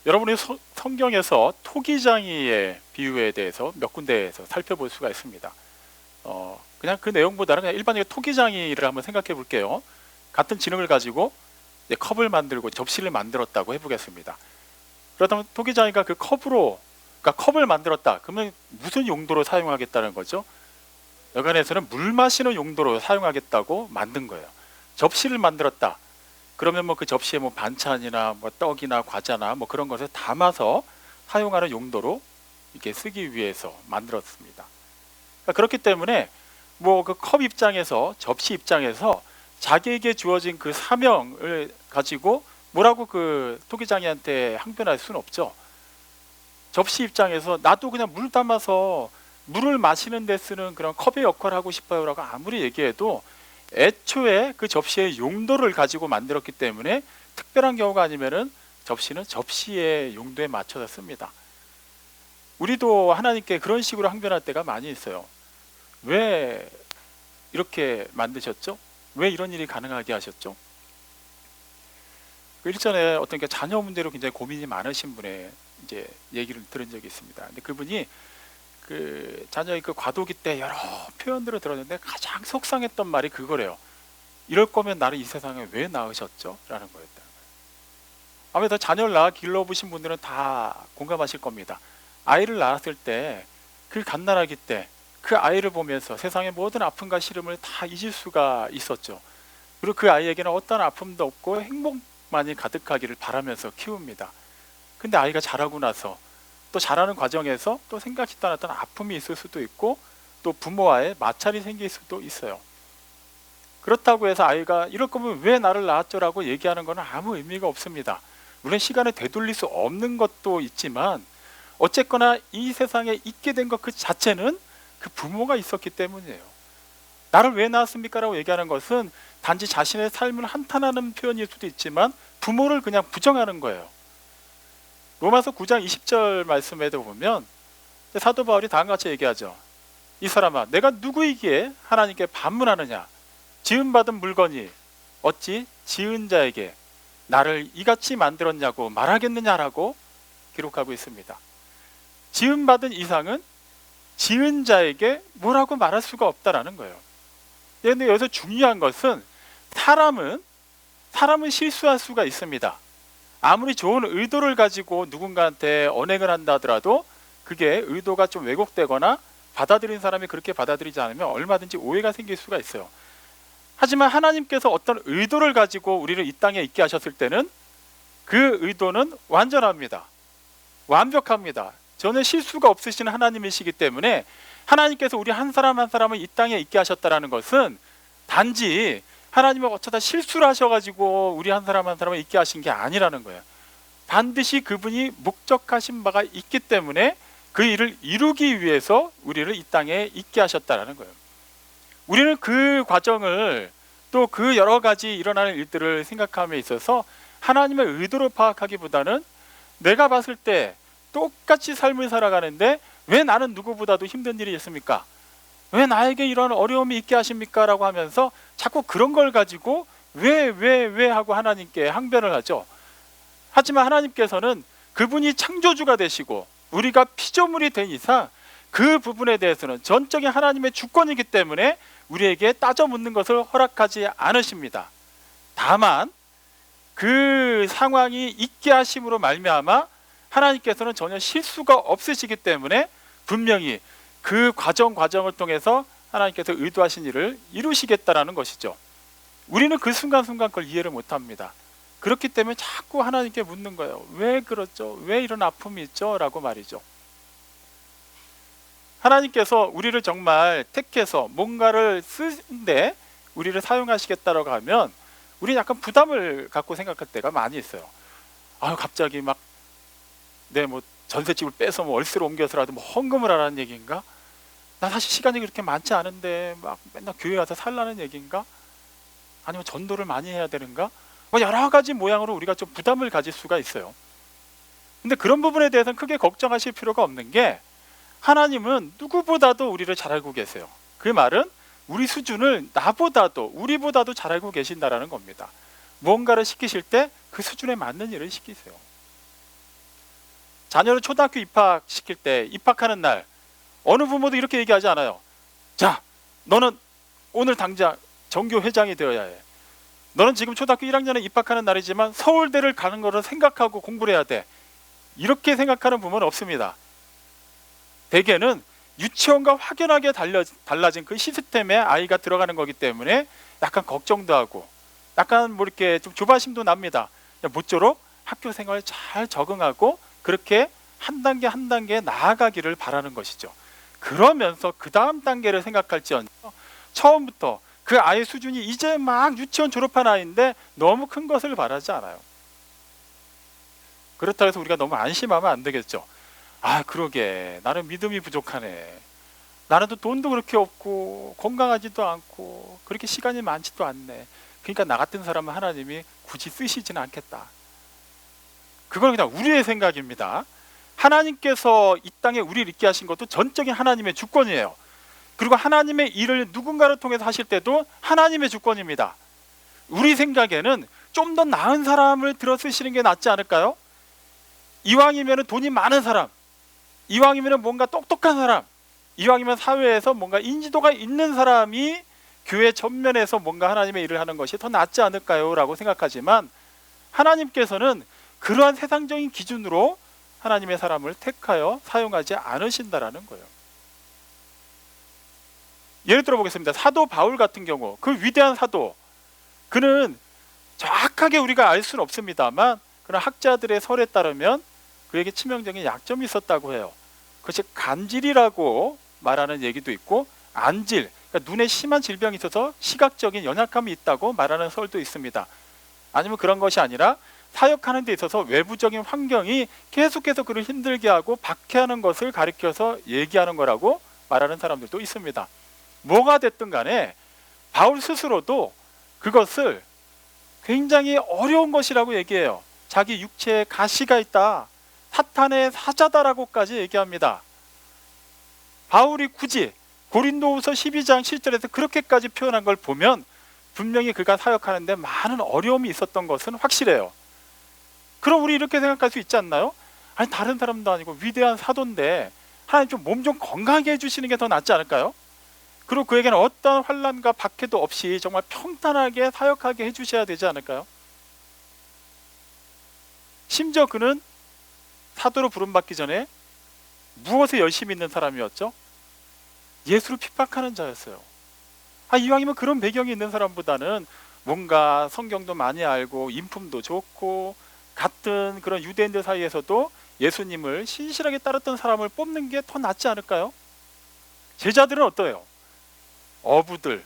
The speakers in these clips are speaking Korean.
여러분이 성경에서 토기장이의 비유에 대해서 몇 군데에서 살펴볼 수가 있습니다. 그냥 그 내용보다는 그냥 일반적인 토기장이를 한번 생각해 볼게요. 같은 지능을 가지고 이제 컵을 만들고 접시를 만들었다고 해보겠습니다. 그렇다면 토기장이가 그 그러니까 컵을 만들었다. 그러면 무슨 용도로 사용하겠다는 거죠? 여간에서는 물 마시는 용도로 사용하겠다고 만든 거예요. 접시를 만들었다. 그러면 뭐 그 접시에 뭐 반찬이나 뭐 떡이나 과자나 뭐 그런 것을 담아서 사용하는 용도로 이렇게 쓰기 위해서 만들었습니다. 그러니까 그렇기 때문에 뭐 그 컵 입장에서, 접시 입장에서 자기에게 주어진 그 사명을 가지고 뭐라고 그 토기장이한테 항변할 수는 없죠. 접시 입장에서 나도 그냥 물 담아서 물을 마시는 데 쓰는 그런 컵의 역할을 하고 싶어요 라고 아무리 얘기해도 애초에 그 접시의 용도를 가지고 만들었기 때문에 특별한 경우가 아니면은 접시는 접시의 용도에 맞춰서 씁니다. 우리도 하나님께 그런 식으로 항변할 때가 많이 있어요. 왜 이렇게 만드셨죠? 왜 이런 일이 가능하게 하셨죠? 그 일전에 어떤 게 자녀 문제로 굉장히 고민이 많으신 분의 이제 얘기를 들은 적이 있습니다. 근데 그분이 그 자녀의 그 과도기 때 여러 표현들을 들었는데 가장 속상했던 말이 그거래요. 이럴 거면 나를 이 세상에 왜 낳으셨죠? 라는 거였다. 아무래도 자녀를 낳아 길러보신 분들은 다 공감하실 겁니다. 아이를 낳았을 때 그 갓난아기 때 그 아이를 보면서 세상의 모든 아픔과 시름을 다 잊을 수가 있었죠. 그리고 그 아이에게는 어떤 아픔도 없고 행복만이 가득하기를 바라면서 키웁니다. 근데 아이가 자라고 나서 또 자라는 과정에서 또 생각지도 않았던 아픔이 있을 수도 있고 또 부모와의 마찰이 생길 수도 있어요. 그렇다고 해서 아이가 이럴 거면 왜 나를 낳았죠? 라고 얘기하는 것은 아무 의미가 없습니다. 물론 시간을 되돌릴 수 없는 것도 있지만 어쨌거나 이 세상에 있게 된 것 그 자체는 그 부모가 있었기 때문이에요. 나를 왜 낳았습니까? 라고 얘기하는 것은 단지 자신의 삶을 한탄하는 표현일 수도 있지만 부모를 그냥 부정하는 거예요. 로마서 9장 20절 말씀에도 보면 사도 바울이 다음과 같이 얘기하죠. 이 사람아, 내가 누구이기에 하나님께 반문하느냐? 지음받은 물건이 어찌 지은 자에게 나를 이같이 만들었냐고 말하겠느냐라고 기록하고 있습니다. 지음받은 이상은 지은 자에게 뭐라고 말할 수가 없다라는 거예요. 그런데 여기서 중요한 것은 사람은 실수할 수가 있습니다. 아무리 좋은 의도를 가지고 누군가한테 언행을 한다 하더라도 그게 의도가 좀 왜곡되거나 받아들인 사람이 그렇게 받아들이지 않으면 얼마든지 오해가 생길 수가 있어요. 하지만 하나님께서 어떤 의도를 가지고 우리를 이 땅에 있게 하셨을 때는 그 의도는 완전합니다. 완벽합니다. 전혀 실수가 없으신 하나님이시기 때문에 하나님께서 우리 한 사람 한 사람을 이 땅에 있게 하셨다는 것은 단지 하나님은 어쩌다 실수를 하셔가지고 우리 한 사람 한 사람을 있게 하신 게 아니라는 거예요. 반드시 그분이 목적하신 바가 있기 때문에 그 일을 이루기 위해서 우리를 이 땅에 있게 하셨다는 거예요. 우리는 그 과정을 또 그 여러 가지 일어나는 일들을 생각함에 있어서 하나님의 의도를 파악하기보다는 내가 봤을 때 똑같이 삶을 살아가는데 왜 나는 누구보다도 힘든 일이 있습니까? 왜 나에게 이런 어려움이 있게 하십니까? 라고 하면서 자꾸 그런 걸 가지고 왜 하고 하나님께 항변을 하죠. 하지만 하나님께서는 그분이 창조주가 되시고 우리가 피조물이 된 이상 그 부분에 대해서는 전적인 하나님의 주권이기 때문에 우리에게 따져 묻는 것을 허락하지 않으십니다. 다만 그 상황이 있게 하심으로 말미암아 하나님께서는 전혀 실수가 없으시기 때문에 분명히 그 과정을 통해서 하나님께서 의도하신 일을 이루시겠다라는 것이죠. 우리는 그 순간순간 그걸 이해를 못합니다. 그렇기 때문에 자꾸 하나님께 묻는 거예요. 왜 그렇죠? 왜 이런 아픔이 있죠? 라고 말이죠. 하나님께서 우리를 정말 택해서 뭔가를 쓰는데 우리를 사용하시겠다라고 하면 우리 약간 부담을 갖고 생각할 때가 많이 있어요. 갑자기 막 뭐 전셋집을 빼서 뭐 월세로 옮겨서라도 뭐 헌금을 하라는 얘기인가? 나 사실 시간이 그렇게 많지 않은데 막 맨날 교회 가서 살라는 얘기인가? 아니면 전도를 많이 해야 되는가? 뭐 여러 가지 모양으로 우리가 좀 부담을 가질 수가 있어요. 근데 그런 부분에 대해서는 크게 걱정하실 필요가 없는 게 하나님은 누구보다도 우리를 잘 알고 계세요. 그 말은 우리 수준을 우리보다도 잘 알고 계신다라는 겁니다. 무언가를 시키실 때 그 수준에 맞는 일을 시키세요. 자녀를 초등학교 입학시킬 때 입학하는 날 어느 부모도 이렇게 얘기하지 않아요. 자, 너는 오늘 당장 전교 회장이 되어야 해. 너는 지금 초등학교 1학년에 입학하는 날이지만 서울대를 가는 거를 생각하고 공부를 해야 돼. 이렇게 생각하는 부모는 없습니다. 대개는 유치원과 확연하게 달라진 그 시스템에 아이가 들어가는 거기 때문에 약간 걱정도 하고 약간 뭐 이렇게 좀 조바심도 납니다. 모쪼록 학교 생활 잘 적응하고 그렇게 한 단계 한 단계 나아가기를 바라는 것이죠. 그러면서 그 다음 단계를 생각할지언정 처음부터 그 아이의 수준이 이제 막 유치원 졸업한 아이인데 너무 큰 것을 바라지 않아요. 그렇다고 해서 우리가 너무 안심하면 안 되겠죠. 아, 그러게 나는 믿음이 부족하네. 나는 또 돈도 그렇게 없고 건강하지도 않고 그렇게 시간이 많지도 않네. 그러니까 나 같은 사람은 하나님이 굳이 쓰시지는 않겠다. 그건 그냥 우리의 생각입니다. 하나님께서 이 땅에 우리를 있게 하신 것도 전적인 하나님의 주권이에요. 그리고 하나님의 일을 누군가를 통해서 하실 때도 하나님의 주권입니다. 우리 생각에는 좀 더 나은 사람을 들어 쓰시는 게 낫지 않을까요? 이왕이면 돈이 많은 사람, 이왕이면 뭔가 똑똑한 사람, 이왕이면 사회에서 뭔가 인지도가 있는 사람이 교회 전면에서 뭔가 하나님의 일을 하는 것이 더 낫지 않을까요? 라고 생각하지만 하나님께서는 그러한 세상적인 기준으로 하나님의 사람을 택하여 사용하지 않으신다라는 거예요. 예를 들어 보겠습니다. 사도 바울 같은 경우, 그 위대한 사도, 그는 정확하게 우리가 알 수는 없습니다만 그런 학자들의 설에 따르면 그에게 치명적인 약점이 있었다고 해요. 그것이 간질이라고 말하는 얘기도 있고 안질, 그러니까 눈에 심한 질병이 있어서 시각적인 연약함이 있다고 말하는 설도 있습니다. 아니면 그런 것이 아니라 사역하는 데 있어서 외부적인 환경이 계속해서 그를 힘들게 하고 박해하는 것을 가리켜서 얘기하는 거라고 말하는 사람들도 있습니다. 뭐가 됐든 간에 바울 스스로도 그것을 굉장히 어려운 것이라고 얘기해요. 자기 육체에 가시가 있다, 사탄의 사자다라고까지 얘기합니다. 바울이 굳이 고린도후서 12장 7절에서 그렇게까지 표현한 걸 보면 분명히 그가 사역하는데 많은 어려움이 있었던 것은 확실해요. 그럼 우리 이렇게 생각할 수 있지 않나요? 아니, 다른 사람도 아니고 위대한 사도인데 하나님 좀 몸 좀 건강하게 해주시는 게 더 낫지 않을까요? 그리고 그에게는 어떤 환난과 박해도 없이 정말 평탄하게 사역하게 해주셔야 되지 않을까요? 심지어 그는 사도로 부름받기 전에 무엇에 열심히 있는 사람이었죠? 예수를 핍박하는 자였어요. 이왕이면 그런 배경이 있는 사람보다는 뭔가 성경도 많이 알고 인품도 좋고 같은 그런 유대인들 사이에서도 예수님을 신실하게 따랐던 사람을 뽑는 게 더 낫지 않을까요? 제자들은 어때요? 어부들,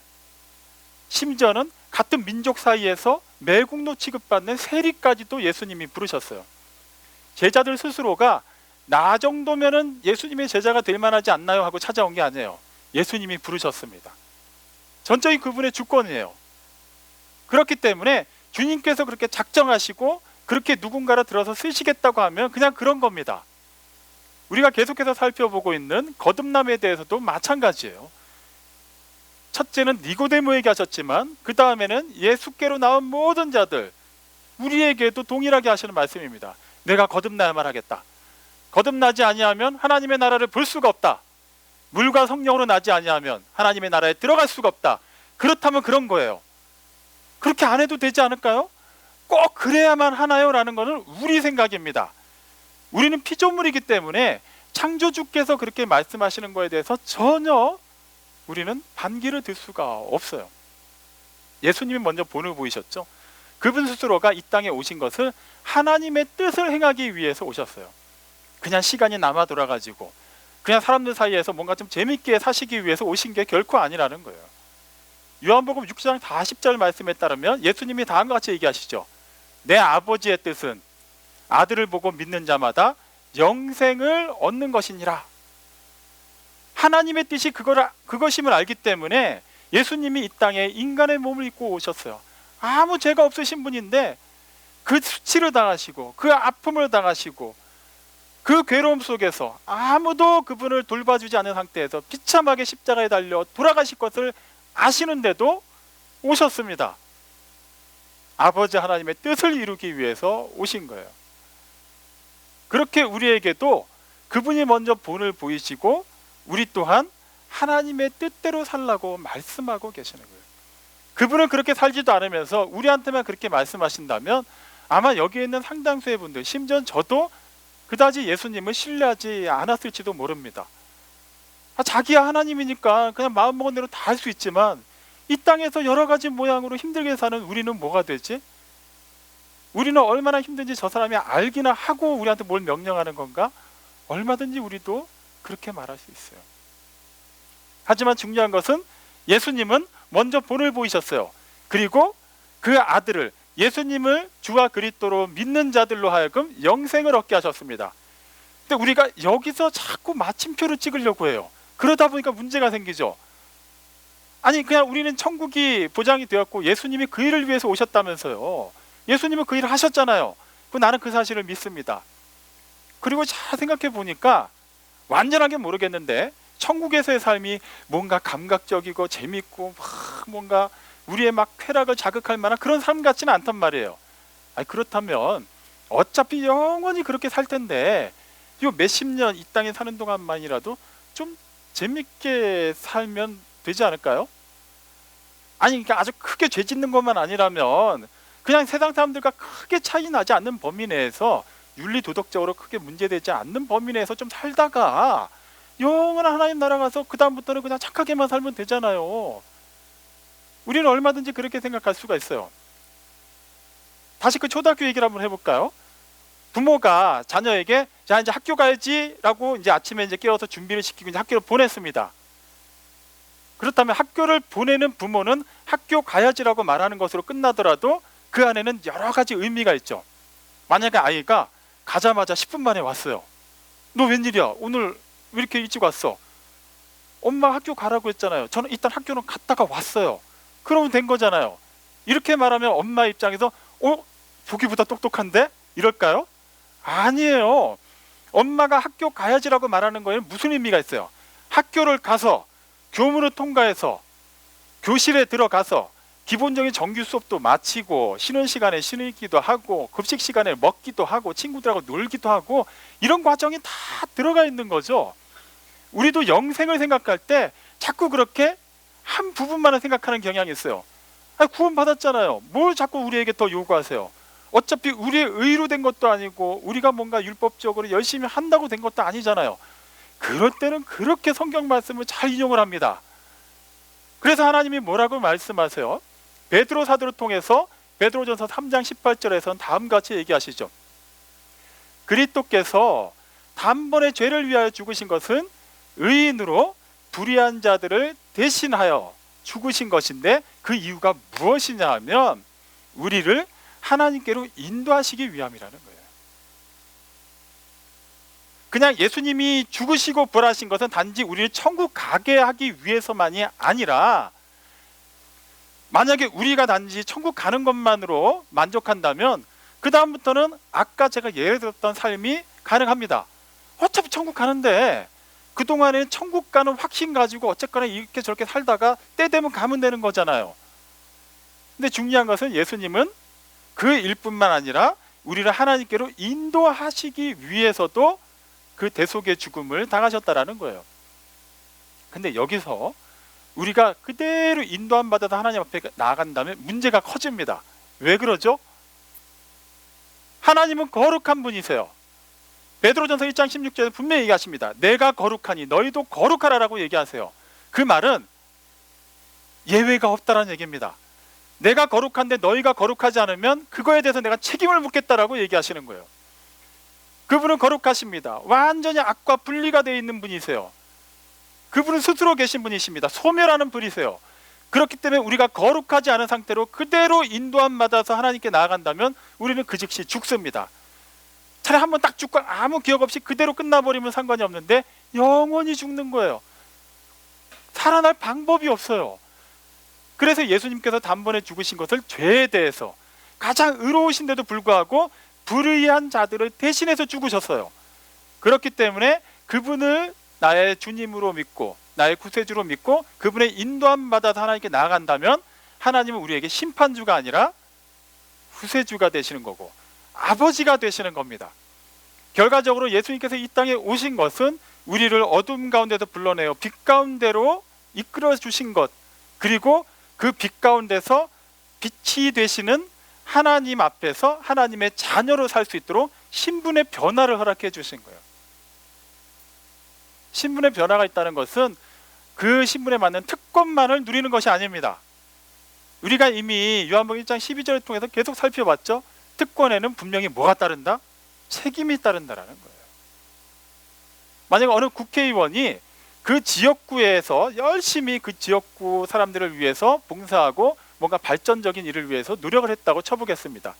심지어는 같은 민족 사이에서 매국노 취급받는 세리까지도 예수님이 부르셨어요. 제자들 스스로가 나 정도면은 예수님의 제자가 될 만하지 않나요? 하고 찾아온 게 아니에요. 예수님이 부르셨습니다. 전적인 그분의 주권이에요. 그렇기 때문에 주님께서 그렇게 작정하시고 그렇게 누군가를 들어서 쓰시겠다고 하면 그냥 그런 겁니다. 우리가 계속해서 살펴보고 있는 거듭남에 대해서도 마찬가지예요. 첫째는 니고데모에게 하셨지만 그 다음에는 예수께로 나온 모든 자들, 우리에게도 동일하게 하시는 말씀입니다. 내가 거듭나야만 하겠다. 거듭나지 아니하면 하나님의 나라를 볼 수가 없다. 물과 성령으로 나지 아니하면 하나님의 나라에 들어갈 수가 없다. 그렇다면 그런 거예요. 그렇게 안 해도 되지 않을까요? 꼭 그래야만 하나요? 라는 것은 우리 생각입니다. 우리는 피조물이기 때문에 창조주께서 그렇게 말씀하시는 거에 대해서 전혀 우리는 반기를 들 수가 없어요. 예수님이 먼저 본을 보이셨죠. 그분 스스로가 이 땅에 오신 것을 하나님의 뜻을 행하기 위해서 오셨어요. 그냥 시간이 남아 돌아가지고 그냥 사람들 사이에서 뭔가 좀 재밌게 사시기 위해서 오신 게 결코 아니라는 거예요. 요한복음 6장 40절 말씀에 따르면 예수님이 다음과 같이 얘기하시죠. 내 아버지의 뜻은 아들을 보고 믿는 자마다 영생을 얻는 것이니라. 하나님의 뜻이 그것임을 알기 때문에 예수님이 이 땅에 인간의 몸을 입고 오셨어요. 아무 죄가 없으신 분인데 그 수치를 당하시고 그 아픔을 당하시고 그 괴로움 속에서 아무도 그분을 돌봐주지 않은 상태에서 비참하게 십자가에 달려 돌아가실 것을 아시는데도 오셨습니다. 아버지 하나님의 뜻을 이루기 위해서 오신 거예요. 그렇게 우리에게도 그분이 먼저 본을 보이시고 우리 또한 하나님의 뜻대로 살라고 말씀하고 계시는 거예요. 그분은 그렇게 살지도 않으면서 우리한테만 그렇게 말씀하신다면 아마 여기에 있는 상당수의 분들, 심지어 저도 그다지 예수님을 신뢰하지 않았을지도 모릅니다. 자기야 하나님이니까 그냥 마음먹은 대로 다 할 수 있지만 이 땅에서 여러 가지 모양으로 힘들게 사는 우리는 뭐가 되지? 우리는 얼마나 힘든지 저 사람이 알기나 하고 우리한테 뭘 명령하는 건가? 얼마든지 우리도 그렇게 말할 수 있어요. 하지만 중요한 것은 예수님은 먼저 본을 보이셨어요. 그리고 그 아들을, 예수님을 주와 그리스도로 믿는 자들로 하여금 영생을 얻게 하셨습니다. 근데 우리가 여기서 자꾸 마침표를 찍으려고 해요. 그러다 보니까 문제가 생기죠. 아니 그냥 우리는 천국이 보장이 되었고 예수님이 그 일을 위해서 오셨다면서요. 예수님은 그 일을 하셨잖아요. 나는 그 사실을 믿습니다. 그리고 잘 생각해 보니까 완전하게 모르겠는데 천국에서의 삶이 뭔가 감각적이고 재밌고 뭔가 우리의 막 쾌락을 자극할 만한 그런 삶 같지는 않단 말이에요. 그렇다면 어차피 영원히 그렇게 살 텐데 요 몇십 년 이 땅에 사는 동안만이라도 좀 재밌게 살면 되지 않을까요? 아니 그러니까 아주 크게 죄 짓는 것만 아니라면 그냥 세상 사람들과 크게 차이 나지 않는 범위 내에서 윤리 도덕적으로 크게 문제되지 않는 범위 내에서 좀 살다가 영원한 하나님 나라 가서 그 다음부터는 그냥 착하게만 살면 되잖아요. 우리는 얼마든지 그렇게 생각할 수가 있어요. 다시 그 초등학교 얘기를 한번 해볼까요? 부모가 자녀에게 자 이제 학교 가야지 라고 이제 아침에 이제 깨워서 준비를 시키고 이제 학교를 보냈습니다. 그렇다면 학교를 보내는 부모는 학교 가야지라고 말하는 것으로 끝나더라도 그 안에는 여러 가지 의미가 있죠. 만약에 아이가 가자마자 10분 만에 왔어요. 너 웬일이야? 오늘 왜 이렇게 일찍 왔어? 엄마 학교 가라고 했잖아요. 저는 일단 학교는 갔다가 왔어요. 그러면 된 거잖아요. 이렇게 말하면 엄마 입장에서 보기보다 똑똑한데? 이럴까요? 아니에요. 엄마가 학교 가야지라고 말하는 거에는 무슨 의미가 있어요? 학교를 가서 교문을 통과해서 교실에 들어가서 기본적인 정규 수업도 마치고 쉬는 시간에 쉬기도 하고 급식 시간에 먹기도 하고 친구들하고 놀기도 하고 이런 과정이 다 들어가 있는 거죠. 우리도 영생을 생각할 때 자꾸 그렇게 한 부분만을 생각하는 경향이 있어요. 구원 받았잖아요. 뭘 자꾸 우리에게 더 요구하세요? 어차피 우리의 의로 된 것도 아니고 우리가 뭔가 율법적으로 열심히 한다고 된 것도 아니잖아요. 그럴 때는 그렇게 성경 말씀을 잘 인용을 합니다. 그래서 하나님이 뭐라고 말씀하세요? 베드로 사도를 통해서 베드로전서 3장 18절에서는 다음같이 얘기하시죠. 그리스도께서 단번에 죄를 위하여 죽으신 것은 의인으로 불의한 자들을 대신하여 죽으신 것인데 그 이유가 무엇이냐 하면 우리를 하나님께로 인도하시기 위함이라는 거예요. 그냥 예수님이 죽으시고 부활하신 것은 단지 우리를 천국 가게 하기 위해서만이 아니라 만약에 우리가 단지 천국 가는 것만으로 만족한다면 그 다음부터는 아까 제가 예를 들었던 삶이 가능합니다. 어차피 천국 가는데 그동안에는 천국 가는 확신 가지고 어쨌거나 이렇게 저렇게 살다가 때 되면 가면 되는 거잖아요. 근데 중요한 것은 예수님은 그 일뿐만 아니라 우리를 하나님께로 인도하시기 위해서도 그 대속의 죽음을 당하셨다라는 거예요. 근데 여기서 우리가 그대로 인도함 받아서 하나님 앞에 나아간다면 문제가 커집니다. 왜 그러죠? 하나님은 거룩한 분이세요. 베드로전서 1장 16절에 분명히 얘기하십니다. 내가 거룩하니 너희도 거룩하라라고 얘기하세요. 그 말은 예외가 없다라는 얘기입니다. 내가 거룩한데 너희가 거룩하지 않으면 그거에 대해서 내가 책임을 묻겠다라고 얘기하시는 거예요. 그분은 거룩하십니다. 완전히 악과 분리가 되어 있는 분이세요. 그분은 스스로 계신 분이십니다. 소멸하는 분이세요. 그렇기 때문에 우리가 거룩하지 않은 상태로 그대로 인도함 받아서 하나님께 나아간다면 우리는 그 즉시 죽습니다. 차라리 한번 딱 죽고 아무 기억 없이 그대로 끝나버리면 상관이 없는데 영원히 죽는 거예요. 살아날 방법이 없어요. 그래서 예수님께서 단번에 죽으신 것을 죄에 대해서 가장 의로우신데도 불구하고 불의한 자들을 대신해서 죽으셨어요. 그렇기 때문에 그분을 나의 주님으로 믿고 나의 구세주로 믿고 그분의 인도함 받아서 하나님께 나아간다면 하나님은 우리에게 심판주가 아니라 구세주가 되시는 거고 아버지가 되시는 겁니다. 결과적으로 예수님께서 이 땅에 오신 것은 우리를 어둠 가운데서 불러내어 빛 가운데로 이끌어 주신 것, 그리고 그 빛 가운데서 빛이 되시는 하나님 앞에서 하나님의 자녀로 살 수 있도록 신분의 변화를 허락해 주신 거예요. 신분의 변화가 있다는 것은 그 신분에 맞는 특권만을 누리는 것이 아닙니다. 우리가 이미 요한복음 1장 12절을 통해서 계속 살펴봤죠. 특권에는 분명히 뭐가 따른다? 책임이 따른다라는 거예요. 만약 어느 국회의원이 그 지역구에서 열심히 그 지역구 사람들을 위해서 봉사하고 뭔가 발전적인 일을 위해서 노력을 했다고 쳐보겠습니다.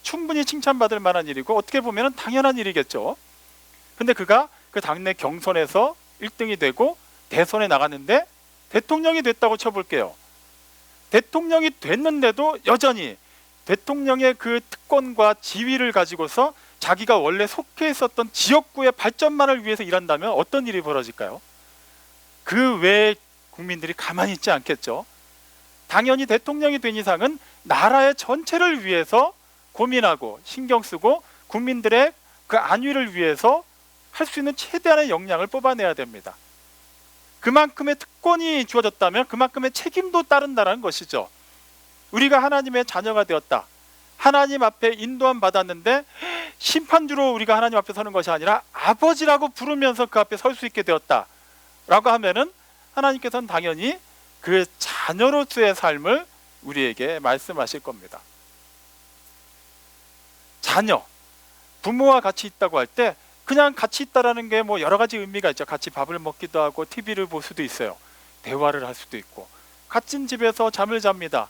충분히 칭찬받을 만한 일이고 어떻게 보면 당연한 일이겠죠. 근데 그가 그 당내 경선에서 1등이 되고 대선에 나갔는데 대통령이 됐다고 쳐볼게요. 대통령이 됐는데도 여전히 대통령의 그 특권과 지위를 가지고서 자기가 원래 속해 있었던 지역구의 발전만을 위해서 일한다면 어떤 일이 벌어질까요? 그 외의 국민들이 가만히 있지 않겠죠. 당연히 대통령이 된 이상은 나라의 전체를 위해서 고민하고 신경 쓰고 국민들의 그 안위를 위해서 할 수 있는 최대한의 역량을 뽑아내야 됩니다. 그만큼의 특권이 주어졌다면 그만큼의 책임도 따른다는 것이죠. 우리가 하나님의 자녀가 되었다. 하나님 앞에 인도함 받았는데 심판주로 우리가 하나님 앞에 서는 것이 아니라 아버지라고 부르면서 그 앞에 설 수 있게 되었다 라고 하면은 하나님께서는 당연히 그 자녀로서의 삶을 우리에게 말씀하실 겁니다. 자녀, 부모와 같이 있다고 할 때 그냥 같이 있다라는 게 뭐 여러 가지 의미가 있죠. 같이 밥을 먹기도 하고 TV를 볼 수도 있어요. 대화를 할 수도 있고 같은 집에서 잠을 잡니다.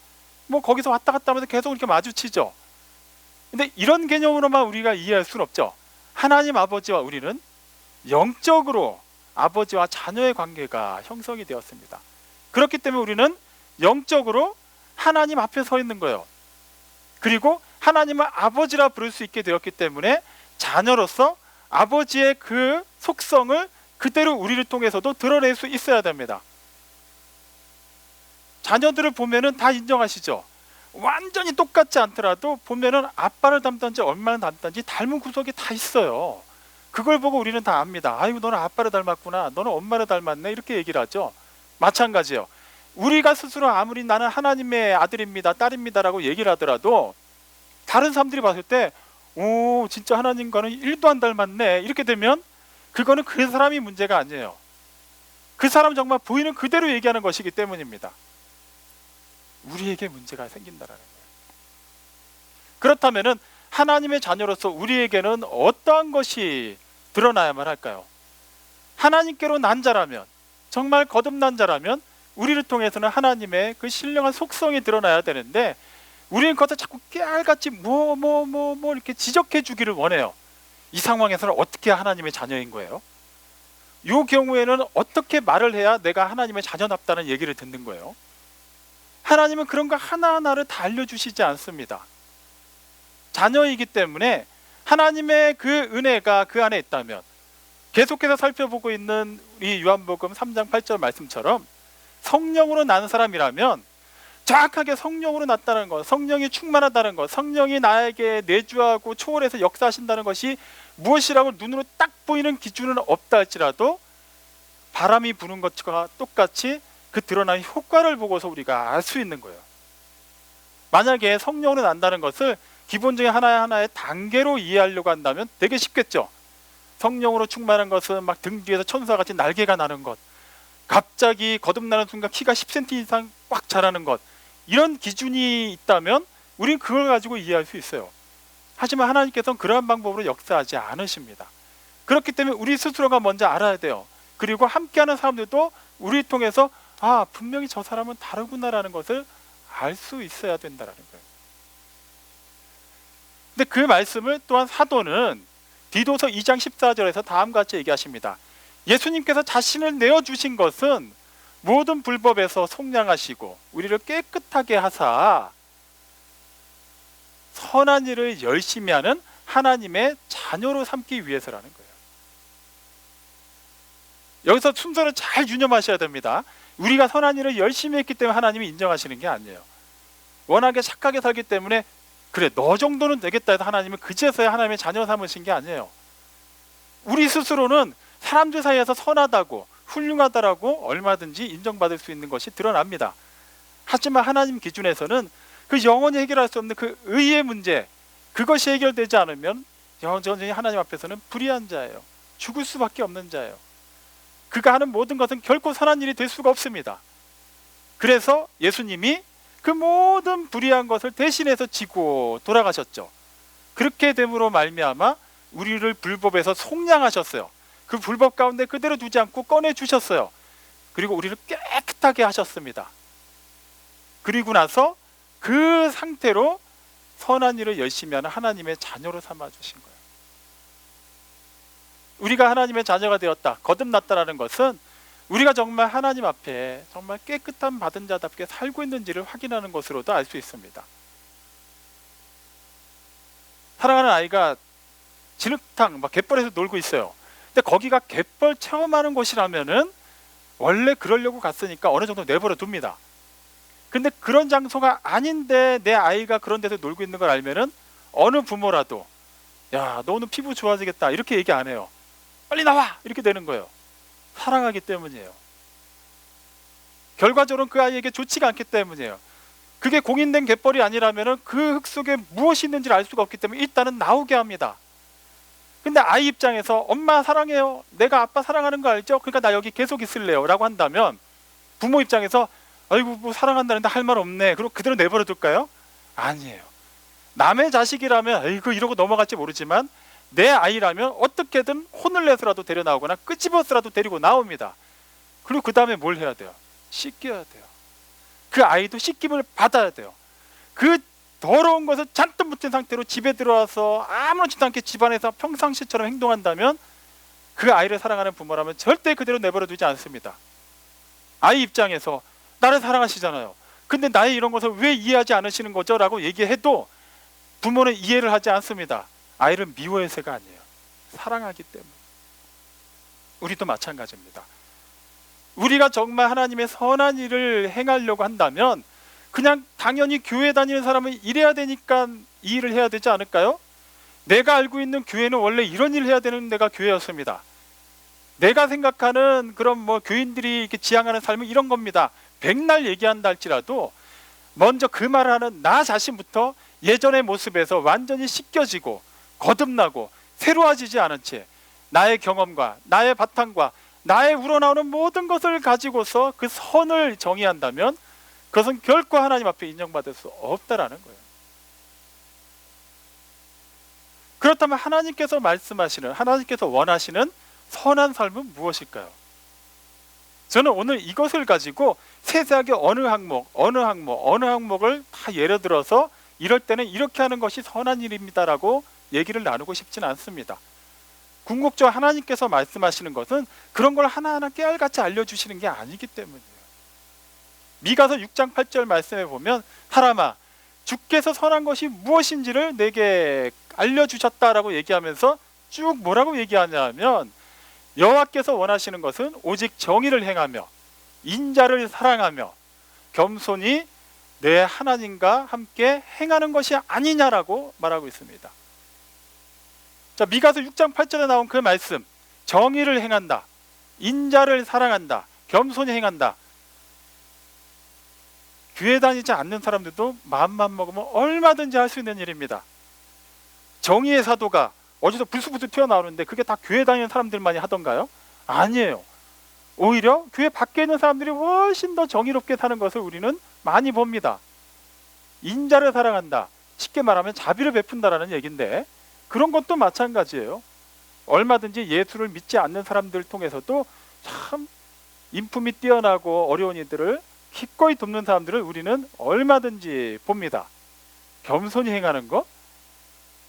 뭐 거기서 왔다 갔다 하면서 계속 이렇게 마주치죠. 근데 이런 개념으로만 우리가 이해할 수는 없죠. 하나님 아버지와 우리는 영적으로 아버지와 자녀의 관계가 형성이 되었습니다. 그렇기 때문에 우리는 영적으로 하나님 앞에 서 있는 거예요. 그리고 하나님을 아버지라 부를 수 있게 되었기 때문에 자녀로서 아버지의 그 속성을 그대로 우리를 통해서도 드러낼 수 있어야 됩니다. 자녀들을 보면은 다 인정하시죠? 완전히 똑같지 않더라도 보면은 아빠를 닮든지 엄마를 닮든지 닮은 구석이 다 있어요. 그걸 보고 우리는 다 압니다. 아이고 너는 아빠를 닮았구나, 너는 엄마를 닮았네, 이렇게 얘기를 하죠. 마찬가지예요. 우리가 스스로 아무리 나는 하나님의 아들입니다, 딸입니다 라고 얘기를 하더라도 다른 사람들이 봤을 때 오 진짜 하나님과는 1도 안 닮았네, 이렇게 되면 그거는 그 사람이 문제가 아니에요. 그 사람 정말 보이는 그대로 얘기하는 것이기 때문입니다. 우리에게 문제가 생긴다라는 거예요. 그렇다면은 하나님의 자녀로서 우리에게는 어떠한 것이 드러나야만 할까요? 하나님께로 난 자라면, 정말 거듭난 자라면 우리를 통해서는 하나님의 그 신령한 속성이 드러나야 되는데 우리는 그것을 자꾸 깨알같이 이렇게 지적해 주기를 원해요. 이 상황에서는 어떻게 하나님의 자녀인 거예요? 이 경우에는 어떻게 말을 해야 내가 하나님의 자녀답다는 얘기를 듣는 거예요? 하나님은 그런 거 하나하나를 다 알려주시지 않습니다. 자녀이기 때문에 하나님의 그 은혜가 그 안에 있다면, 계속해서 살펴보고 있는 우리 요한복음 3장 8절 말씀처럼 성령으로 난 사람이라면 정확하게 성령으로 났다는 것, 성령이 충만하다는 것, 성령이 나에게 내주하고 초월해서 역사하신다는 것이 무엇이라고 눈으로 딱 보이는 기준은 없다 할지라도 바람이 부는 것과 똑같이 그 드러난 효과를 보고서 우리가 알 수 있는 거예요. 만약에 성령으로 난다는 것을 기본적인 하나하나의 단계로 이해하려고 한다면 되게 쉽겠죠. 성령으로 충만한 것은 막 등 뒤에서 천사같이 날개가 나는 것, 갑자기 거듭나는 순간 키가 10cm 이상 꽉 자라는 것, 이런 기준이 있다면 우리는 그걸 가지고 이해할 수 있어요. 하지만 하나님께서는 그러한 방법으로 역사하지 않으십니다. 그렇기 때문에 우리 스스로가 먼저 알아야 돼요. 그리고 함께하는 사람들도 우리를 통해서 아 분명히 저 사람은 다르구나라는 것을 알 수 있어야 된다는 거예요. 근데 그 말씀을 또한 사도는 디도서 2장 14절에서 다음과 같이 얘기하십니다. 예수님께서 자신을 내어주신 것은 모든 불법에서 속량하시고 우리를 깨끗하게 하사 선한 일을 열심히 하는 하나님의 자녀로 삼기 위해서라는 거예요. 여기서 순서를 잘 유념하셔야 됩니다. 우리가 선한 일을 열심히 했기 때문에 하나님이 인정하시는 게 아니에요. 워낙에 착하게 살기 때문에 그래 너 정도는 되겠다 해서 하나님은 그제서야 하나님의 자녀 삼으신 게 아니에요. 우리 스스로는 사람들 사이에서 선하다고 훌륭하다라고 얼마든지 인정받을 수 있는 것이 드러납니다. 하지만 하나님 기준에서는 그 영원히 해결할 수 없는 그 의의 문제, 그것이 해결되지 않으면 여전히 하나님 앞에서는 불의한 자예요. 죽을 수밖에 없는 자예요. 그가 하는 모든 것은 결코 선한 일이 될 수가 없습니다. 그래서 예수님이 그 모든 불의한 것을 대신해서 지고 돌아가셨죠. 그렇게 됨으로 말미암아 우리를 불법에서 속량하셨어요. 그 불법 가운데 그대로 두지 않고 꺼내주셨어요. 그리고 우리를 깨끗하게 하셨습니다. 그리고 나서 그 상태로 선한 일을 열심히 하는 하나님의 자녀로 삼아주신 거예요. 우리가 하나님의 자녀가 되었다, 거듭났다라는 것은 우리가 정말 하나님 앞에 정말 깨끗한 받은 자답게 살고 있는지를 확인하는 것으로도 알 수 있습니다. 사랑하는 아이가 진흙탕, 갯벌에서 놀고 있어요. 근데 거기가 갯벌 체험하는 곳이라면은 원래 그러려고 갔으니까 어느 정도 내버려 둡니다. 근데 그런 장소가 아닌데 내 아이가 그런 데서 놀고 있는 걸 알면은 어느 부모라도 야, 너 오늘 피부 좋아지겠다 이렇게 얘기 안 해요. 빨리 나와! 이렇게 되는 거예요. 사랑하기 때문이에요. 결과적으로는 그 아이에게 좋지가 않기 때문이에요. 그게 공인된 갯벌이 아니라면 그 흙 속에 무엇이 있는지를 알 수가 없기 때문에 일단은 나오게 합니다. 근데 아이 입장에서 엄마 사랑해요, 내가 아빠 사랑하는 거 알죠? 그러니까 나 여기 계속 있을래요 라고 한다면 부모 입장에서 아이고 뭐 사랑한다는데 할 말 없네, 그리고 그대로 내버려 둘까요? 아니에요. 남의 자식이라면 아이고 이러고 넘어갈지 모르지만 내 아이라면 어떻게든 혼을 내서라도 데려 나오거나 끄집어서라도 데리고 나옵니다. 그리고 그 다음에 뭘 해야 돼요? 씻겨야 돼요. 그 아이도 씻김을 받아야 돼요. 그 더러운 것을 잔뜩 묻힌 상태로 집에 들어와서 아무렇지도 않게 집안에서 평상시처럼 행동한다면 그 아이를 사랑하는 부모라면 절대 그대로 내버려 두지 않습니다. 아이 입장에서 나를 사랑하시잖아요, 근데 나의 이런 것을 왜 이해하지 않으시는 거죠? 라고 얘기해도 부모는 이해를 하지 않습니다. 아이를 미워해서가 아니에요. 사랑하기 때문에. 우리도 마찬가지입니다. 우리가 정말 하나님의 선한 일을 행하려고 한다면 그냥 당연히 교회 다니는 사람은 이래야 되니까 이 일을 해야 되지 않을까요? 내가 알고 있는 교회는 원래 이런 일을 해야 되는 데가 교회였습니다. 내가 생각하는 그런 뭐 교인들이 이렇게 지향하는 삶은 이런 겁니다. 백날 얘기한다 할지라도 먼저 그 말을 하는 나 자신부터 예전의 모습에서 완전히 씻겨지고 거듭나고 새로워지지 않은 채 나의 경험과 나의 바탕과 나의 우러나오는 모든 것을 가지고서 그 선을 정의한다면 그것은 결코 하나님 앞에 인정받을 수 없다라는 거예요. 그렇다면 하나님께서 말씀하시는, 하나님께서 원하시는 선한 삶은 무엇일까요? 저는 오늘 이것을 가지고 세세하게 어느 항목을 다 예를 들어서 이럴 때는 이렇게 하는 것이 선한 일입니다라고 얘기를 나누고 싶지는 않습니다. 궁극적으로 하나님께서 말씀하시는 것은 그런 걸 하나하나 깨알같이 알려주시는 게 아니기 때문이에요. 미가서 6장 8절 말씀에 보면 사람아, 주께서 선한 것이 무엇인지를 내게 알려주셨다라고 얘기하면서 쭉 뭐라고 얘기하냐면 여호와께서 원하시는 것은 오직 정의를 행하며 인자를 사랑하며 겸손히 내 하나님과 함께 행하는 것이 아니냐라고 말하고 있습니다. 자, 미가서 6장 8절에 나온 그 말씀, 정의를 행한다, 인자를 사랑한다, 겸손히 행한다. 교회 다니지 않는 사람들도 마음만 먹으면 얼마든지 할 수 있는 일입니다. 정의의 사도가 어디서 불쑥불쑥 튀어나오는데 그게 다 교회 다니는 사람들만이 하던가요? 아니에요. 오히려 교회 밖에 있는 사람들이 훨씬 더 정의롭게 사는 것을 우리는 많이 봅니다. 인자를 사랑한다, 쉽게 말하면 자비를 베푼다라는 얘기인데 그런 것도 마찬가지예요. 얼마든지 예수를 믿지 않는 사람들을 통해서도 참 인품이 뛰어나고 어려운 이들을 기꺼이 돕는 사람들을 우리는 얼마든지 봅니다. 겸손히 행하는 것,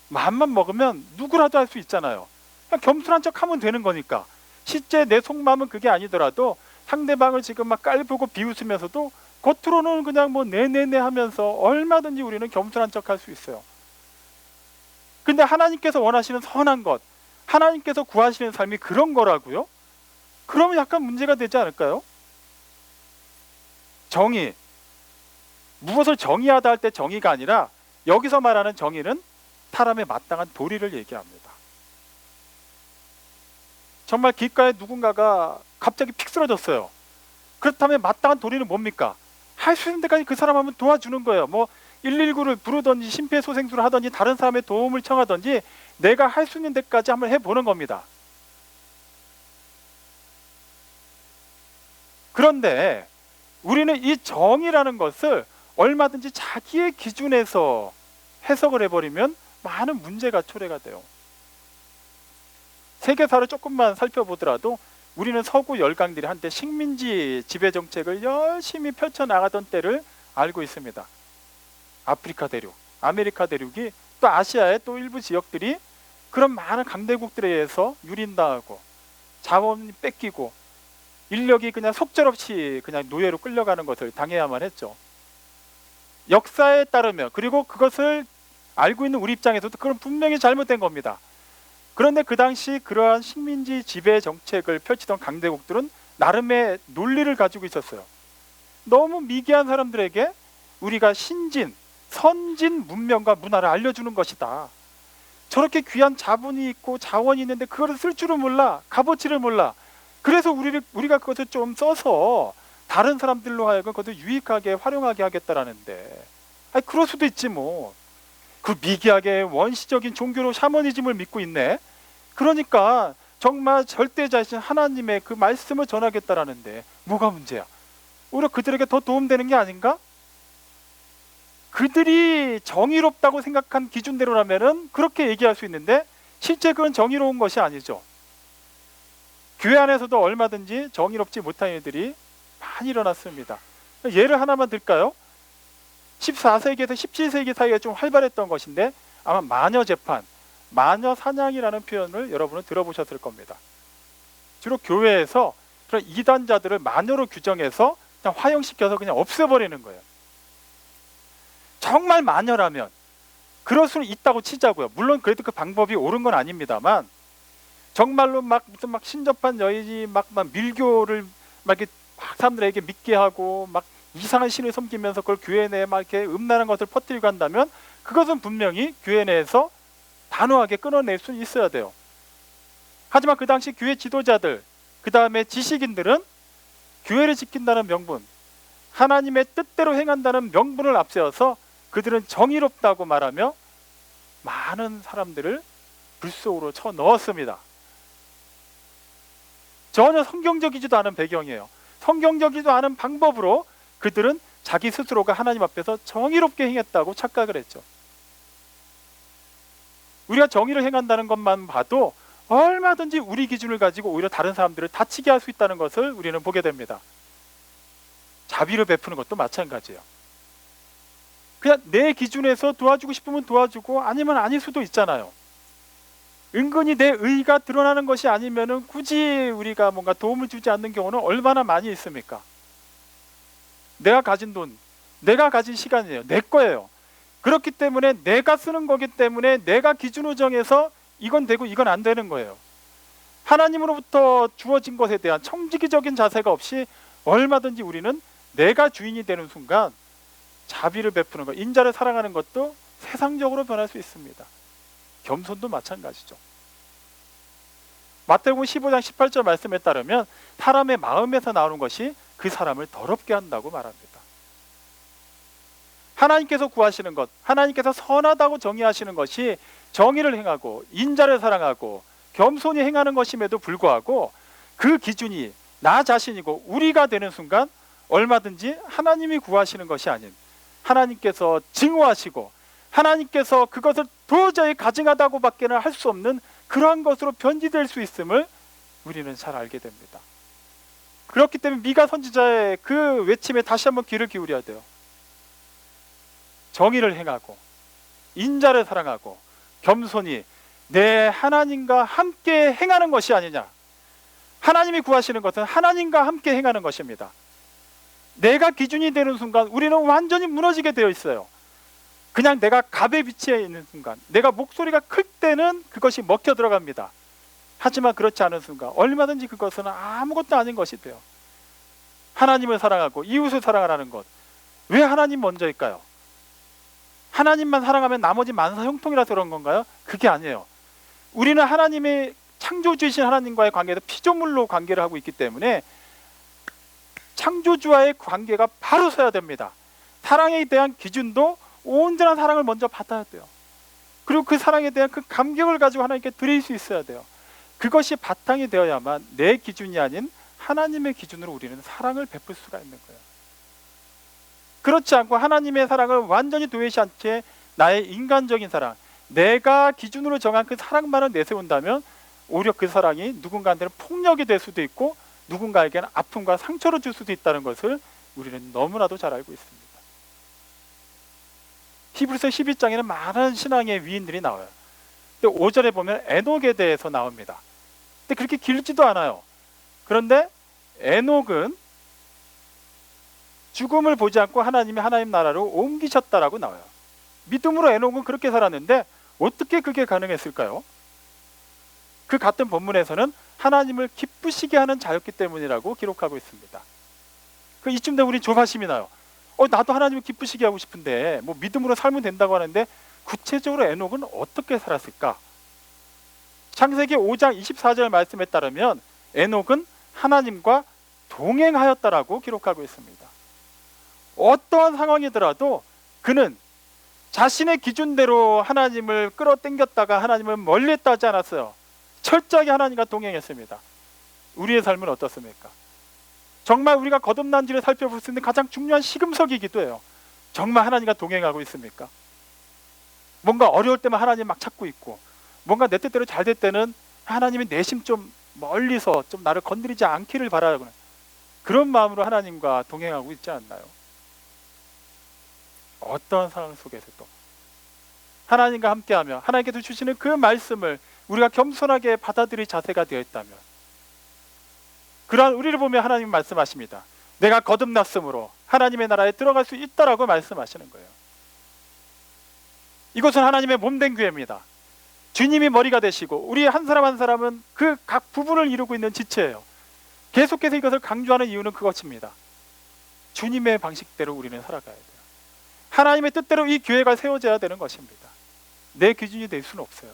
마음만 먹으면 누구라도 할 수 있잖아요. 그냥 겸손한 척 하면 되는 거니까. 실제 내 속마음은 그게 아니더라도 상대방을 지금 막 깔보고 비웃으면서도 겉으로는 그냥 뭐 네네네 하면서 얼마든지 우리는 겸손한 척 할 수 있어요. 근데 하나님께서 원하시는 선한 것, 하나님께서 구하시는 삶이 그런 거라고요? 그러면 약간 문제가 되지 않을까요? 정의, 무엇을 정의하다 할 때 정의가 아니라 여기서 말하는 정의는 사람의 마땅한 도리를 얘기합니다. 정말 길가에 누군가가 갑자기 픽 쓰러졌어요. 그렇다면 마땅한 도리는 뭡니까? 할 수 있는 데까지 그 사람 한번 도와주는 거예요. 뭐 119를 부르든지 심폐소생술을 하든지 다른 사람의 도움을 청하든지 내가 할 수 있는 데까지 한번 해보는 겁니다. 그런데 우리는 이 정의라는 것을 얼마든지 자기의 기준에서 해석을 해버리면 많은 문제가 초래가 돼요. 세계사를 조금만 살펴보더라도 우리는 서구 열강들이 한때 식민지 지배 정책을 열심히 펼쳐나가던 때를 알고 있습니다. 아프리카 대륙, 아메리카 대륙이 또 아시아의 또 일부 지역들이 그런 많은 강대국들에 의해서 유린당하고 자원이 뺏기고 인력이 그냥 속절없이 그냥 노예로 끌려가는 것을 당해야만 했죠. 역사에 따르면, 그리고 그것을 알고 있는 우리 입장에서도 그건 분명히 잘못된 겁니다. 그런데 그 당시 그러한 식민지 지배 정책을 펼치던 강대국들은 나름의 논리를 가지고 있었어요. 너무 미개한 사람들에게 우리가 신진, 선진 문명과 문화를 알려주는 것이다. 저렇게 귀한 자본이 있고 자원이 있는데 그거를 쓸 줄은 몰라, 값어치를 몰라. 그래서 우리가 그것을 좀 써서 다른 사람들로 하여금 그것을 유익하게 활용하게 하겠다라는데, 아니 그럴 수도 있지 뭐. 그 미개하게 원시적인 종교로 샤머니즘을 믿고 있네. 그러니까 정말 절대자이신 하나님의 그 말씀을 전하겠다라는데 뭐가 문제야? 오히려 그들에게 더 도움되는 게 아닌가? 그들이 정의롭다고 생각한 기준대로라면은 그렇게 얘기할 수 있는데 실제 그건 정의로운 것이 아니죠. 교회 안에서도 얼마든지 정의롭지 못한 일들이 많이 일어났습니다. 예를 하나만 들까요? 14세기에서 17세기 사이에 좀 활발했던 것인데 아마 마녀 재판, 마녀 사냥이라는 표현을 여러분은 들어보셨을 겁니다. 주로 교회에서 그런 이단자들을 마녀로 규정해서 그냥 화형시켜서 그냥 없애버리는 거예요. 정말 마녀라면 그럴 수는 있다고 치자고요. 물론 그래도 그 방법이 옳은 건 아닙니다만, 정말로 무슨 신접한 여인이 막 밀교를 이렇게 사람들에게 믿게 하고 막 이상한 신을 섬기면서 그걸 교회 내에 막 이렇게 음란한 것을 퍼뜨리고 한다면 그것은 분명히 교회 내에서 단호하게 끊어낼 수 있어야 돼요. 하지만 그 당시 교회 지도자들, 그 다음에 지식인들은 교회를 지킨다는 명분, 하나님의 뜻대로 행한다는 명분을 앞세워서 그들은 정의롭다고 말하며 많은 사람들을 불 속으로 쳐 넣었습니다. 전혀 성경적이지도 않은 배경이에요. 성경적이지도 않은 방법으로 그들은 자기 스스로가 하나님 앞에서 정의롭게 행했다고 착각을 했죠. 우리가 정의를 행한다는 것만 봐도 얼마든지 우리 기준을 가지고 오히려 다른 사람들을 다치게 할 수 있다는 것을 우리는 보게 됩니다. 자비를 베푸는 것도 마찬가지예요. 그냥 내 기준에서 도와주고 싶으면 도와주고 아니면 아닐 수도 있잖아요. 은근히 내 의의가 드러나는 것이 아니면은 굳이 우리가 뭔가 도움을 주지 않는 경우는 얼마나 많이 있습니까? 내가 가진 돈, 내가 가진 시간이에요. 내 거예요. 그렇기 때문에 내가 쓰는 거기 때문에 내가 기준을 정해서 이건 되고 이건 안 되는 거예요. 하나님으로부터 주어진 것에 대한 청지기적인 자세가 없이 얼마든지 우리는 내가 주인이 되는 순간 자비를 베푸는 것, 인자를 사랑하는 것도 세상적으로 변할 수 있습니다. 겸손도 마찬가지죠. 마태복음 15장 18절 말씀에 따르면 사람의 마음에서 나오는 것이 그 사람을 더럽게 한다고 말합니다. 하나님께서 구하시는 것, 하나님께서 선하다고 정의하시는 것이 정의를 행하고 인자를 사랑하고 겸손히 행하는 것임에도 불구하고 그 기준이 나 자신이고 우리가 되는 순간 얼마든지 하나님이 구하시는 것이 아닌 하나님께서 증오하시고 하나님께서 그것을 도저히 가증하다고 밖에는 할 수 없는 그러한 것으로 변질될 수 있음을 우리는 잘 알게 됩니다. 그렇기 때문에 미가 선지자의 그 외침에 다시 한번 귀를 기울여야 돼요. 정의를 행하고 인자를 사랑하고 겸손히 내 하나님과 함께 행하는 것이 아니냐. 하나님이 구하시는 것은 하나님과 함께 행하는 것입니다. 내가 기준이 되는 순간 우리는 완전히 무너지게 되어 있어요. 그냥 내가 갑의 위치에 있는 순간, 내가 목소리가 클 때는 그것이 먹혀 들어갑니다. 하지만 그렇지 않은 순간 얼마든지 그것은 아무것도 아닌 것이 돼요. 하나님을 사랑하고 이웃을 사랑하라는 것, 왜 하나님 먼저일까요? 하나님만 사랑하면 나머지 만사 형통이라서 그런 건가요? 그게 아니에요. 우리는 하나님의 창조주이신 하나님과의 관계에서 피조물로 관계를 하고 있기 때문에 창조주와의 관계가 바로 서야 됩니다. 사랑에 대한 기준도 온전한 사랑을 먼저 받아야 돼요. 그리고 그 사랑에 대한 그 감격을 가지고 하나님께 드릴 수 있어야 돼요. 그것이 바탕이 되어야만 내 기준이 아닌 하나님의 기준으로 우리는 사랑을 베풀 수가 있는 거예요. 그렇지 않고 하나님의 사랑을 완전히 도외시한 채 나의 인간적인 사랑, 내가 기준으로 정한 그 사랑만을 내세운다면 오히려 그 사랑이 누군가한테는 폭력이 될 수도 있고 누군가에게는 아픔과 상처를 줄 수도 있다는 것을 우리는 너무나도 잘 알고 있습니다. 히브리서 12장에는 많은 신앙의 위인들이 나와요. 근데 5절에 보면 에녹에 대해서 나옵니다. 근데 그렇게 길지도 않아요. 그런데 에녹은 죽음을 보지 않고 하나님 나라로 옮기셨다라고 나와요. 믿음으로 에녹은 그렇게 살았는데 어떻게 그게 가능했을까요? 그 같은 본문에서는 하나님을 기쁘시게 하는 자였기 때문이라고 기록하고 있습니다. 그 이쯤 되면 우리 조바심이 나요. 나도 하나님을 기쁘시게 하고 싶은데 뭐 믿음으로 살면 된다고 하는데 구체적으로 에녹은 어떻게 살았을까? 창세기 5장 24절 말씀에 따르면 에녹은 하나님과 동행하였다라고 기록하고 있습니다. 어떠한 상황이더라도 그는 자신의 기준대로 하나님을 끌어당겼다가 하나님을 멀리했다 하지 않았어요. 철저하게 하나님과 동행했습니다. 우리의 삶은 어떻습니까? 정말 우리가 거듭난지를 살펴볼 수 있는 가장 중요한 시금석이기도 해요. 정말 하나님과 동행하고 있습니까? 뭔가 어려울 때만 하나님 막 찾고 있고 뭔가 내 뜻대로 잘 될 때는 하나님이 내심 좀 멀리서 좀 나를 건드리지 않기를 바라는 그런 마음으로 하나님과 동행하고 있지 않나요? 어떤 상황 속에서도 하나님과 함께하며 하나님께서 주시는 그 말씀을 우리가 겸손하게 받아들일 자세가 되어 있다면 그러한 우리를 보며 하나님 말씀하십니다. 내가 거듭났으므로 하나님의 나라에 들어갈 수 있다라고 말씀하시는 거예요. 이것은 하나님의 몸된 교회입니다. 주님이 머리가 되시고 우리 한 사람 한 사람은 그 각 부분을 이루고 있는 지체예요. 계속해서 이것을 강조하는 이유는 그것입니다. 주님의 방식대로 우리는 살아가야 돼요. 하나님의 뜻대로 이 교회가 세워져야 되는 것입니다. 내 기준이 될 수는 없어요.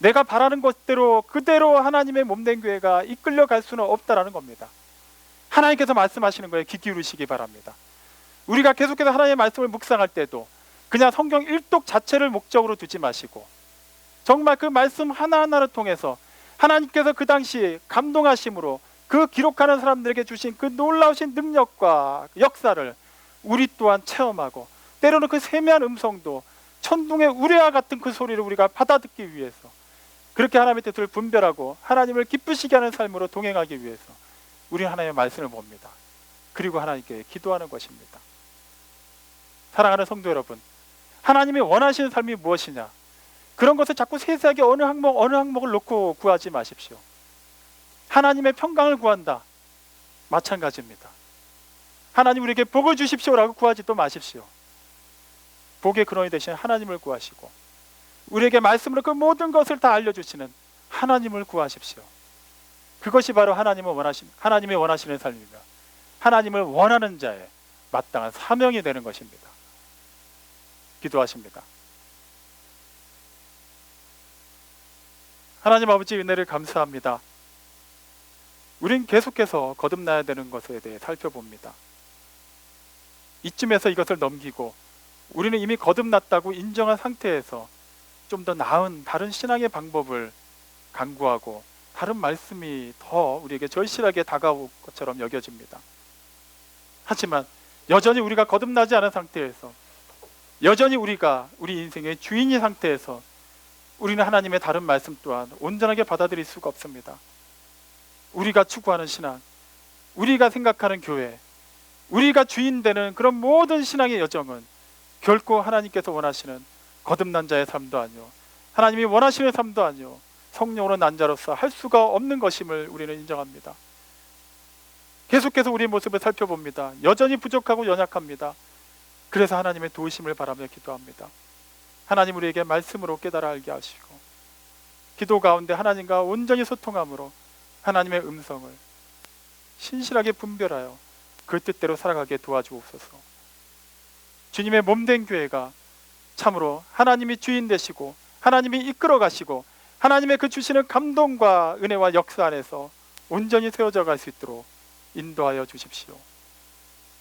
내가 바라는 것대로 그대로 하나님의 몸된 교회가 이끌려갈 수는 없다라는 겁니다. 하나님께서 말씀하시는 거에 귀 기울이시기 바랍니다. 우리가 계속해서 하나님의 말씀을 묵상할 때도 그냥 성경 일독 자체를 목적으로 두지 마시고 정말 그 말씀 하나하나를 통해서 하나님께서 그 당시 감동하심으로 그 기록하는 사람들에게 주신 그 놀라우신 능력과 역사를 우리 또한 체험하고 때로는 그 세미한 음성도 천둥의 우레와 같은 그 소리를 우리가 받아듣기 위해서 그렇게 하나님의 뜻을 분별하고 하나님을 기쁘시게 하는 삶으로 동행하기 위해서 우리는 하나님의 말씀을 봅니다. 그리고 하나님께 기도하는 것입니다. 사랑하는 성도 여러분, 하나님이 원하시는 삶이 무엇이냐, 그런 것을 자꾸 세세하게 어느 항목을 놓고 구하지 마십시오. 하나님의 평강을 구한다, 마찬가지입니다. 하나님 우리에게 복을 주십시오라고 구하지도 마십시오. 복의 근원이 되신 하나님을 구하시고 우리에게 말씀으로 그 모든 것을 다 알려주시는 하나님을 구하십시오. 그것이 바로 하나님이 원하시는 삶이며 하나님을 원하는 자의 마땅한 사명이 되는 것입니다. 기도하십니다. 하나님 아버지 은혜를 감사합니다. 우린 계속해서 거듭나야 되는 것에 대해 살펴봅니다. 이쯤에서 이것을 넘기고 우리는 이미 거듭났다고 인정한 상태에서 좀 더 나은 다른 신앙의 방법을 강구하고 다른 말씀이 더 우리에게 절실하게 다가올 것처럼 여겨집니다. 하지만 여전히 우리가 거듭나지 않은 상태에서 여전히 우리가 우리 인생의 주인인 상태에서 우리는 하나님의 다른 말씀 또한 온전하게 받아들일 수가 없습니다. 우리가 추구하는 신앙, 우리가 생각하는 교회, 우리가 주인 되는 그런 모든 신앙의 여정은 결코 하나님께서 원하시는 거듭난 자의 삶도 아니요 하나님이 원하시는 삶도 아니요 성령으로 난 자로서 할 수가 없는 것임을 우리는 인정합니다. 계속해서 우리의 모습을 살펴봅니다. 여전히 부족하고 연약합니다. 그래서 하나님의 도우심을 바라며 기도합니다. 하나님 우리에게 말씀으로 깨달아 알게 하시고 기도 가운데 하나님과 온전히 소통함으로 하나님의 음성을 신실하게 분별하여 그 뜻대로 살아가게 도와주옵소서. 주님의 몸된 교회가 참으로 하나님이 주인 되시고 하나님이 이끌어 가시고 하나님의 그 주시는 감동과 은혜와 역사 안에서 온전히 세워져 갈 수 있도록 인도하여 주십시오.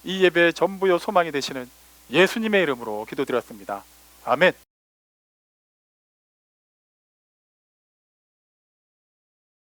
이 예배의 전부요 소망이 되시는 예수님의 이름으로 기도드렸습니다. 아멘.